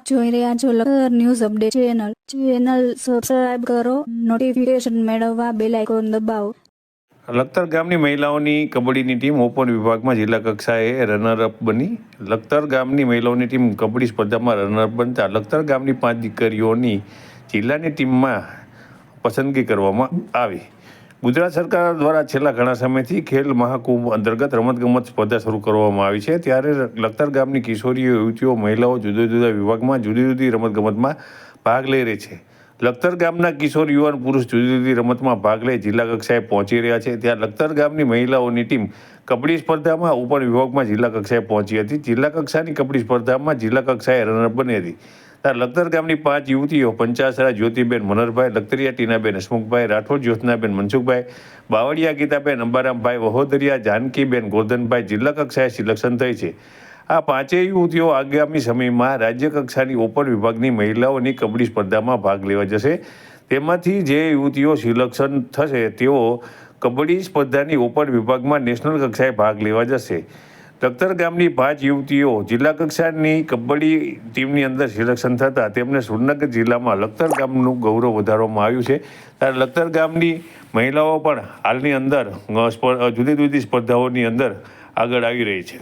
આપ જોઈ રહ્યા છો Lakhtar news update channel subscribe કરો, નોટિફિકેશન મેળવવા બેલ આઇકોન દબાવો. લખતર ગામની મહિલાઓની કબડ્ડીની ટીમ ઓપન વિભાગમાં જિલ્લા કક્ષાએ રનરઅપ બની. લખતર ગામની મહિલાઓની ટીમ કબડ્ડી સ્પર્ધામાં રનરઅપ બનતા લખતર ગામની 5 દીકરીઓની જિલ્લાની ટીમમાં પસંદગી કરવામાં આવી. ગુજરાત સરકાર દ્વારા છેલ્લા ઘણા સમયથી ખેલ મહાકુંભ અંતર્ગત રમતગમત સ્પર્ધા શરૂ કરવામાં આવી છે. ત્યારે લખતર ગામની કિશોરીઓ, યુવતીઓ, મહિલાઓ જુદા જુદા વિભાગમાં જુદી જુદી રમતગમતમાં ભાગ લઈ રહી છે. લખતર ગામના કિશોર, યુવાન, પુરુષ જુદી જુદી રમતમાં ભાગ લઈ જિલ્લા કક્ષાએ પહોંચી રહ્યા છે. ત્યાં લખતર ગામની મહિલાઓની ટીમ કબડ્ડી સ્પર્ધામાં ઓપન વિભાગમાં જિલ્લા કક્ષાએ પહોંચી હતી. જિલ્લા કક્ષાની કબડ્ડી સ્પર્ધામાં જિલ્લા કક્ષાએ રનરઅપ બની હતી. ત્યારે લખતર ગામની 5 યુવતીઓ પંચાસરા જ્યોતિબેન મનોહરભાઈ, લખતરિયા ટીનાબેન હસમુખભાઈ, રાઠોડ જ્યોત્સનાબેન મનસુખભાઈ, બાવળિયા ગીતાબેન અંબારામભાઈ, વહોદરિયા જાનકીબેન ગોરધનભાઈ જિલ્લા કક્ષાએ સિલેક્શન થઈ છે. આ 5 યુવતીઓ આગામી સમયમાં રાજ્ય કક્ષાની ઓપન વિભાગની મહિલાઓની કબડ્ડી સ્પર્ધામાં ભાગ લેવા જશે. તેમાંથી જે યુવતીઓ સિલેક્શન થશે તેઓ કબડ્ડી સ્પર્ધાની ઓપન વિભાગમાં નેશનલ કક્ષાએ ભાગ લેવા જશે. લખતર ગામની 5 યુવતીઓ જિલ્લા કક્ષાની કબડ્ડી ટીમની અંદર સિલેક્શન થતાં તેમને સુરનગર જિલ્લામાં લખતર ગામનું ગૌરવ વધારવામાં આવ્યું છે. ત્યારે લખતર ગામની મહિલાઓ પણ હાલની અંદર જુદી જુદી સ્પર્ધાઓની અંદર આગળ આવી રહી છે.